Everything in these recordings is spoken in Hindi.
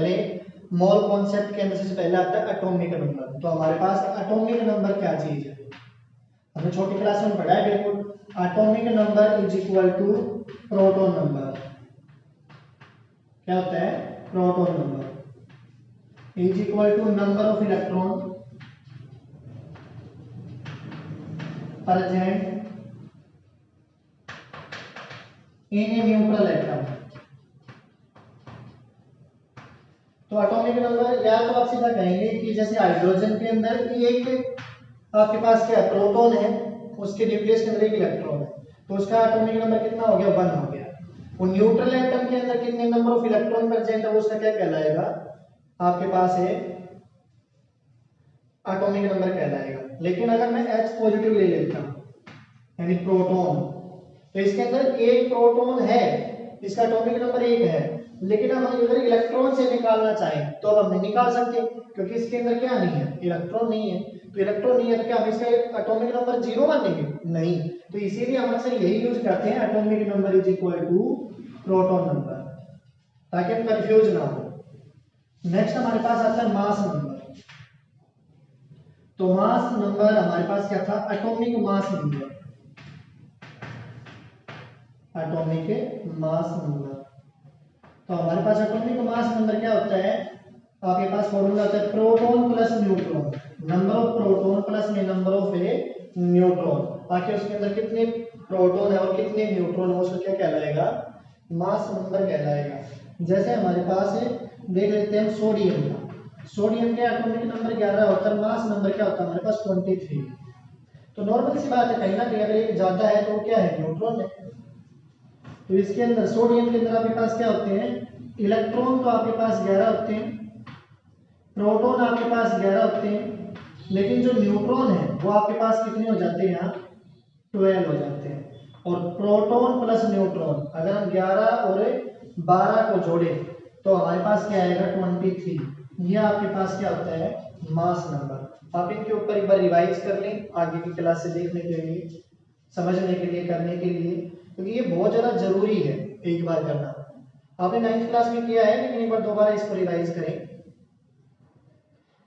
पहले मोल कॉन्सेप्ट के अंदर सबसे पहले आता है एटॉमिक नंबर। तो हमारे पास एटॉमिक नंबर क्या चीज है, हमने छोटी क्लास में पढ़ा है बिल्कुल। Atomic number is equal to proton number. क्या होता है? Proton number is equal to number of electron present in a neutral atom। तो एटॉमिक नंबर या तो आप सीधा कहेंगे कि जैसे हाइड्रोजन के अंदर एक आपके पास क्या है, प्रोटॉन है, उसके न्यूक्लियस के अंदर एक इलेक्ट्रॉन है, तो उसका एटॉमिक नंबर कितना हो गया? 1 हो गया। वो न्यूट्रल एटम के अंदर कितने नंबर ऑफ इलेक्ट्रॉन प्रेजेंट है, उसका क्या कहलाएगा? आपके पास है एटॉमिक नंबर कहलाएगा। लेकिन अगर मैं H पॉजिटिव ले लेता हूं यानी प्रोटॉन, तो इसके अंदर एक प्रोटॉन है, इसका एटॉमिक नंबर 1 है, लेकिन अब हम अगर इलेक्ट्रॉन से निकालना चाहें तो अब हम नहीं निकाल सकते, क्योंकि इसके अंदर क्या नहीं है? इलेक्ट्रॉन नहीं है। तो इलेक्ट्रॉन नहीं है तो क्या हम इसका एटॉमिक नंबर 0 मानेंगे? नहीं। तो इसीलिए हम अक्सर यही यूज करते हैं, atomic number is equal to proton number, ताकि हम कंफ्यूज ना हो। नेक्स्ट हमारे पास आता है मास नंबर। तो मास नंबर हमारे पास क्या था? Atomic mass number. Atomic mass number, तो हमारे पास एटॉमिक मास नंबर क्या होता है? आपके पास फॉर्मूला होता है proton plus neutron, number of proton plus number of A neutron. ताकि उसके अंदर कितने प्रोटॉन है और कितने न्यूट्रॉन है, उसको क्या कहलाएगा? मास नंबर कहलाएगा। जैसे हमारे पास है, देख लेते हैं सोडियम का। सोडियम के एटॉमिक नंबर 11 होता है, मास नंबर क्या होता है हमारे पास? 23। तो नॉर्मल सी बात है, कहीं ना कहीं अगर एक ज्यादा है तो क्या है? न्यूट्रॉन है। तो इसके अंदर सोडियम के अंदर आपके पास क्या होते हैं? इलेक्ट्रॉन तो आपके पास 11 होते हैं, प्रोटॉन आपके पास 11 होते हैं, लेकिन जो न्यूट्रॉन है वो आपके पास कितने हो जाते हैं? यहाँ 12 हो जाते हैं। और प्रोटॉन प्लस न्यूट्रॉन अगर हम 11 और 12 को जोड़े तो हमारे पास क्या आएगा? 23। ये आपके पास क्या होता है? Mass number. आप इनके ऊपर एक बार रिवाइज कर लें आगे की क्लास से देखने के लिए, समझने के लिए, करने के लिए, क्योंकि ये बहुत ज्यादा जरूरी है एक बार करना। आपने 9th क्लास में किया है, लेकिन एक बार दोबारा इसको रिवाइज करें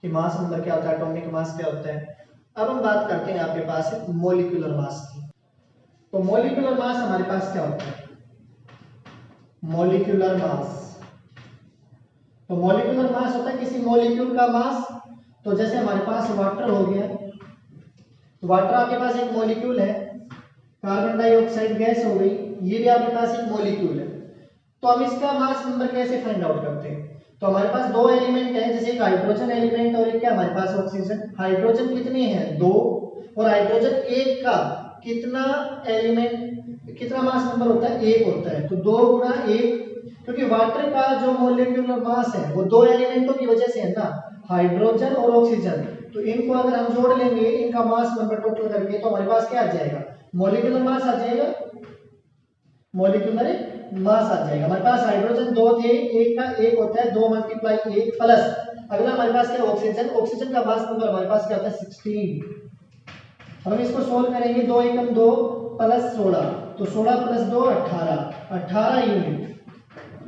कि मास नंबर क्या होता है, एटॉमिक मास क्या होता है। अब हम बात करते हैं आपके पास मॉलिक्यूलर मास की। तो मॉलिक्यूलर मास हमारे पास क्या होता है? मॉलिक्यूलर मास, तो मॉलिक्यूलर मास होता है किसी मॉलिक्यूल का मास। तो जैसे हमारे पास वाटर हो गया, तो वाटर आपके पास एक मॉलिक्यूल है, कार्बन डाइऑक्साइड गैस हो गई, ये भी आपके पास एक मॉलिक्यूल है। तो हम इसका मास नंबर कैसे फाइंड आउट करते हैं? तो हमारे पास दो एलिमेंट हैं, जैसे एक हाइड्रोजन एलिमेंट और एक क्या हमारे पास? ऑक्सीजन। हाइड्रोजन कितने हैं? 2, और हाइड्रोजन एक का कितना एलिमेंट, कितना मास नंबर होता है? 1 होता है। तो 2 गुणा 1, क्योंकि वाटर का जो मॉलिक्यूलर मास है वो दो एलिमेंटों की वजह से है ना, हाइड्रोजन और ऑक्सीजन। तो इनको अगर हम जोड़ लेंगे, इनका मास नंबर टोटल करके, तो हमारे पास क्या आ जाएगा? मॉलिक्यूलर मास आ जाएगा। मॉलिक्यूलर मास आ जाएगा। हमारे पास हाइड्रोजन 2 थे, एक का 1 होता है, 2 × 1 प्लस अगला हमारे पास क्या? ऑक्सीजन। ऑक्सीजन का मास नंबर हमारे पास क्या होता है? 16। हम इसको सोल्व करेंगे, 2 × 2 प्लस 16, तो 16 प्लस 2 18 यूनिट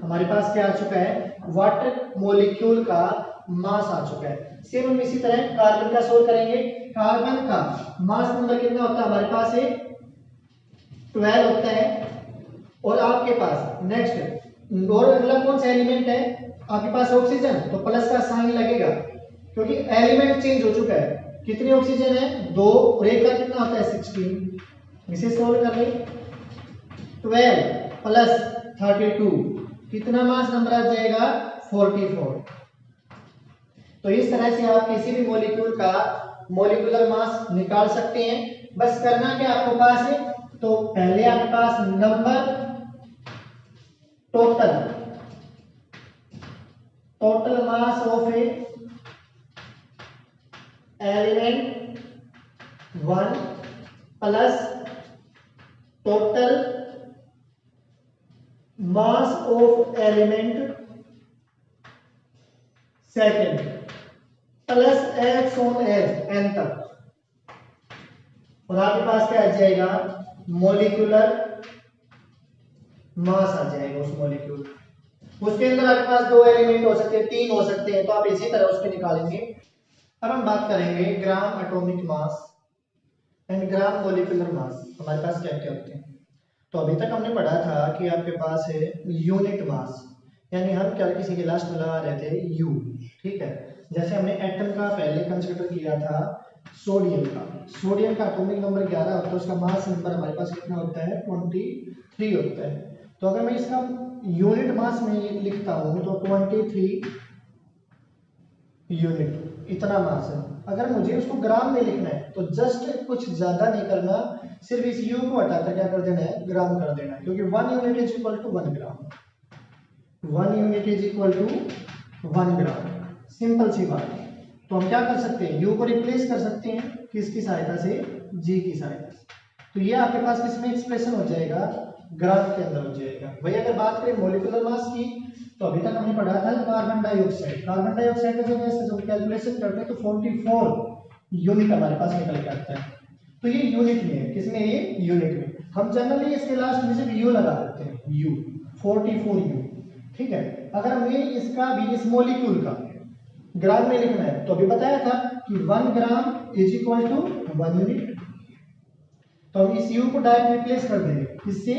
हमारे पास क्या आ चुका है? वाटर मॉलिक्यूल का मास आ चुका है। सेम हम इसी तरह कार्बन का सोल्व करेंगे। कार्बन का मास नंबर कितना होता है हमारे पास? 12 होता है। और आपके पास नेक्स्ट और अगला कौन सा एलिमेंट है आपके पास? ऑक्सीजन। तो प्लस का साइन लगेगा, क्योंकि एलिमेंट चेंज हो चुका है। कितनी ऑक्सीजन है? 2, और एक का कितना होता है? 16। इसे सोल्व कर ले, 12 प्लस 32, कितना मास नंबर आ जाएगा? 44। तो इस तरह से आप किसी भी मॉलिक्यूल का मॉलिक्यूलर मास निकाल सकते हैं। बस करना क्या आपके पास है? तो पहले आपके पास number total mass of a element 1 plus total mass of element second plus x on n तक, और आपके पास क्या आ जाएगा? मॉलिक्यूलर मास आ जाएगा उस मॉलिक्यूल। उसके अंदर आपके पास 2 एलिमेंट हो सकते हैं, 3 हो सकते हैं, तो आप इसी तरह उसके निकालेंगे। अब हम बात करेंगे gram atomic mass and gram molecular mass हमारे पास क्या क्या होते हैं। तो अभी तक हमने पढ़ा था कि आपके पास है यूनिट मास, यानी हम क्या किसी के लास्ट में लगा रहे थे यू, ठीक है। जैसे हमने एटम का पहले कंसीडर किया था सोडियम का, सोडियम का एटॉमिक नंबर 11 होता है, उसका मास नंबर हमारे पास कितना होता है 23 होता है। तो अगर मैं इसका यूनिट मास में लिखता हूँ तो 23 यूनिट इतना मास है। अगर मुझे उसको ग्राम में लिखना है तो जस्ट कुछ ज्यादा नहीं करना, सिर्फ इस यू को हटाकर क्या कर देना है ग्राम कर देना है, क्योंकि 1 unit is equal to 1 gram, 1 unit is equal to 1 gram, simple सी बात है। तो हम क्या कर सकते हैं, यू को रिप्लेस कर सकते हैं किसकी सहायता से, जी की सहायता से। तो ये आपके पास किसमें एक्सप्रेशन हो जाएगा, ग्राम के अंदर हो जाएगा। वही अगर बात करें मॉलिक्यूलर मास की, तो अभी तक हमने पढ़ा था कार्बन डाइऑक्साइड, कार्बन डाइऑक्साइड का जब कैलकुलेशन करते हैं तो 44 यूनिट हमारे पास निकल के आता है। तो ये यूनिट में है, किसमें, ये यूनिट में। हम जनरली इसके लास्ट में सिर्फ यू लगा देते हैं, यू 44 यू, ठीक है। अगर हमें इसका भी इस मॉलिक्यूल का ग्राम में लिखना है तो अभी बताया था कि 1 gram is equal to 1 unit, तो हम इस यू को डायरेक्ट रिप्लेस कर देंगे किससे,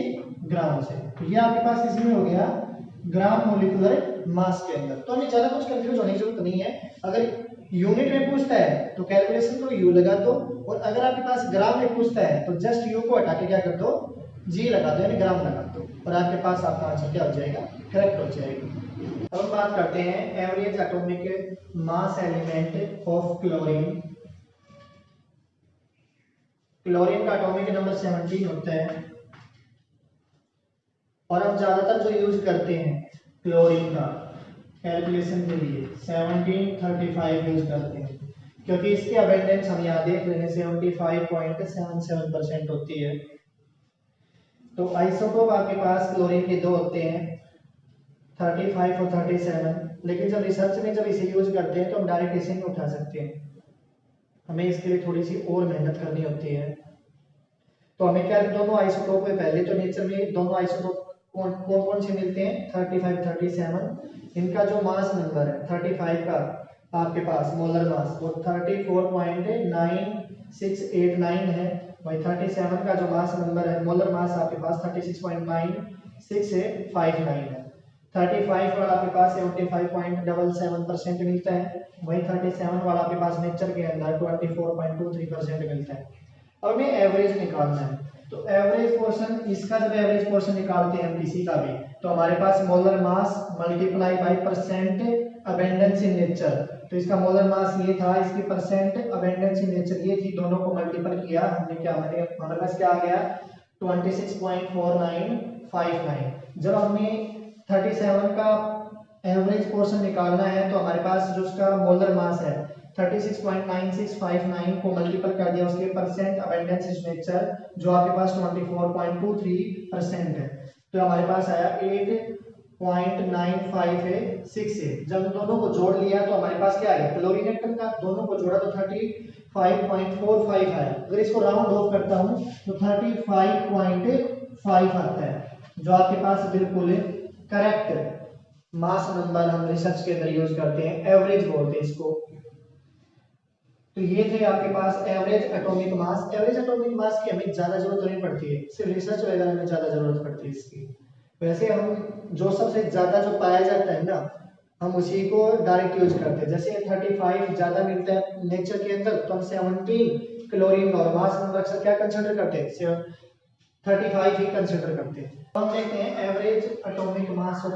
ग्राम से। तो ये आपके पास इसमें हो गया ग्राम मोलिकुलर मास के अंदर। तो हमें ज्यादा कुछ कंफ्यूज होने की जरूरत नहीं है, अगर यूनिट में पूछता है तो कैलकुलेशन को यू लगा दो, और अगर आपके पास ग्राम में पूछता है तो जस्ट यू को हटा के क्या कर दो, जी लगा दो, यानी ग्राम लगा दो, और आपके पास आपका आंसर क्या हो जाएगा, करेक्ट हो जाएगा। अब हम बात करते हैं average atomic mass element of chlorine. Chlorine का एटॉमिक नंबर 17 होता है, और हम ज्यादातर जो यूज करते हैं क्लोरीन का कैलकुलेशन के लिए 1735 यूज करते हैं, क्योंकि इसकी अबेंडेंस हम यहाँ देख रहे हैं 75.77% होती है। तो आइसोटोप आपके पास क्लोरीन के दो होते हैं, 35 और 37, लेकिन जब रिसर्च में जब इसे यूज करते हैं तो हम डायरेक्ट इसे नहीं उठा सकते हैं, हमें इसके लिए थोड़ी सी और मेहनत करनी होती है। तो हमें क्या, दोनों आइसोटोप में पहले तो नेचर में दोनों आइसोटोप कौन कौन कौन से मिलते हैं, 35 37। इनका जो मास नंबर है 35 का आपके पास मोलर मास वो 34.9689 है, वही 37 का जो मास नंबर है मोलर मास आपके पास 36.9659 है। 35 वाला आपके पास 75.77% मिलता है, वही 37 वाला आपके पास नेचर के अंदर 24.23% मिलता है। अब हमें एवरेज निकालना है, तो एवरेज पोर्शन, इसका जब एवरेज पोर्शन निकालते हैं हम किसी का भी, तो हमारे पास molar mass multiply by percent abundance in nature. तो इसका मोलर मास ये था, इसकी परसेंट अबेंडेंस इन नेचर ये थी, दोनों को मल्टीपल किया हमने, क्या हमारे पास क्या आ गया 26.4959। जब हमने 37 का एवरेज पोर्शन निकालना है तो हमारे पास जो उसका मोलर मास है 36.9659 को मल्टीपल कर दिया उसके परसेंट अबेंडेंस इज नेचर जो आपके पास 24.23% है, तो हमारे पास आया 8.9586 है। जब दोनों को जोड़ लिया तो हमारे पास क्या आया, क्लोरीन एटम का दोनों को जोड़ा तो 35.45 आया। अगर इसको राउंड ऑफ करता हूं तो 35.5 आता है, जो आपके पास बिल्कुल करेक्ट मास नंबर हम रिसर्च के अंदर यूज करते हैं, एवरेज बोलते हैं इसको। तो ये थे आपके पास average atomic mass. Average atomic mass की हमें ज्यादा जरूरत नहीं पड़ती है, सिर्फ रिसर्च वगैरह में ज्यादा जरूरत पड़ती है इसकी। वैसे हम जो सबसे ज्यादा जो पाया जाता है ना, हम उसी को डायरेक्ट यूज करते हैं। जैसे 35 ज्यादा मिलता है नेचर के अंदर, तो हम 17 क्लोरीन और मास नंबर अक्सर क्या कंसीडर करते हैं, 35 ही कंसीडर करते हैं। हम देखते हैं average atomic mass of the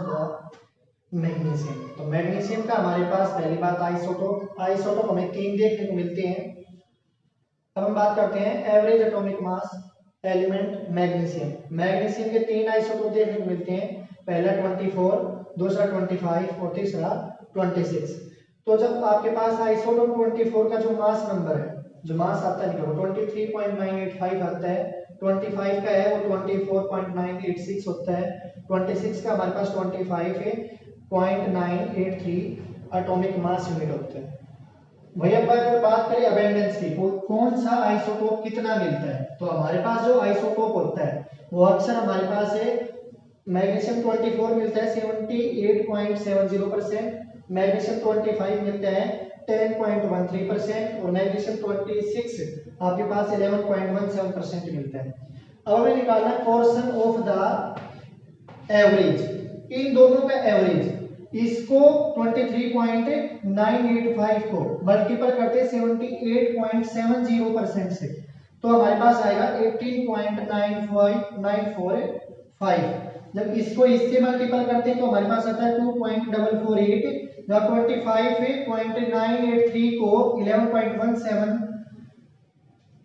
magnesium. तो मैग्नीशियम का हमारे पास पहली बात आइसोटोप, आइसोटोप हमें 3 देखने को मिलते हैं। अब हम बात करते हैं एवरेज एटॉमिक मास एलिमेंट मैग्नीशियम। मैग्नीशियम के 3 आइसोटोप देखने को मिलते हैं, पहला 24, दूसरा 25 और तीसरा 26। तो जब आपके पास आइसोटोप 24 का जो मास नंबर है, जो मास आता है वो 23.985 आता है, 25 का है वो 24.986 होता है, 26 का हमारे पास 25 है 0.983 एटॉमिक मास यूनिट होता है। वही अब अगर बात करें अबेंडेंस की, कौन सा आइसोटोप कितना मिलता है, तो हमारे पास जो आइसोटोप होता है वो अक्सर हमारे पास है मैग्नीशियम 24 मिलता है 78.70%, मैग्नीशियम 25 मिलता है 10.13% और मैग्नीशियम 26 आपके पास 11.17% मिलता है। अब हमें निकालना है पोर्शन ऑफ द एवरेज, इन दोनों का एवरेज। इसको 23.985 को मल्टीपल करते 78.70% से, तो हमारे पास आएगा 18.945। जब इसको इससे मल्टीपल करते हैं तो हमारे पास आता है 2.448। जब 25.983 को 11.17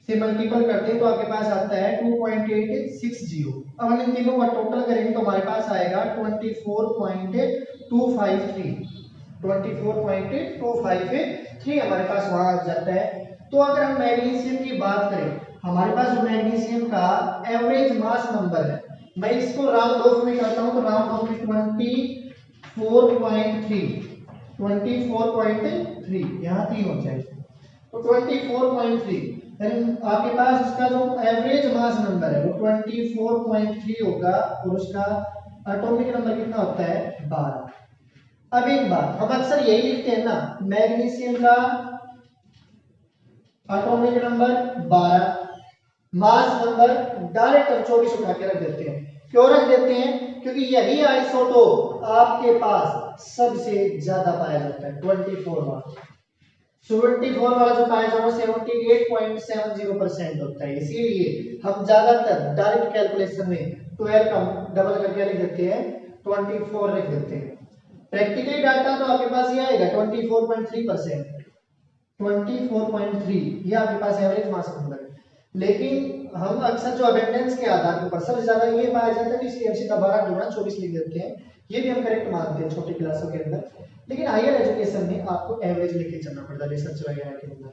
से मल्टीपल करते हैं तो आपके पास आता है 2.860। अब हम इन तीनों का टोटल करेंगे तो हमारे पास आएगा 24.253 हमारे पास वहां आ जाता है। तो अगर हम मैग्नीशियम की बात करें, हमारे पास जो मैग्नीशियम का एवरेज मास नंबर है, मैं इसको राउंड ऑफ में करता हूं तो राउंड ऑफ में 24.3 यहाँ 3 हो जाएगा तो 24.3, यानी आपके पास इसका जो एवरेज मास नंबर है वो 24.3 होगा और उसका एटॉमिक नंबर कितना होता है 12। अब एक बात हम अक्सर यही लिखते हैं ना, मैग्नीशियम का atomic number 12, mass number direct हम 24 उठा के रख देते हैं। क्यों रख देते हैं? क्योंकि यही आइसोटोप आपके पास सबसे ज्यादा पाया जाता है 24 वाला। 74 वाला जो पाया जाता है 78.70% होता है, इसीलिए हम ज्यादातर डायरेक्ट कैलकुलेशन में 12 का डबल करके लिख देते हैं 24 लिख देते हैं। प्रैक्टिकली डाटा तो आपके पास ये आएगा 24.3%, 24.3 ये आपके पास एवरेज मास नंबर है। लेकिन हम अक्सर जो अबेंडेंस के आधार पर सबसे ज्यादा ये पाया जाता है, इसलिए हम सीधा 12 गुणा 24 लिख देते हैं। ये भी हम करेक्ट मानते हैं छोटी क्लासों के अंदर, लेकिन हायर एजुकेशन में आपको एवरेज लेके चलना पड़ता है रिसर्च वगैरह के अंदर।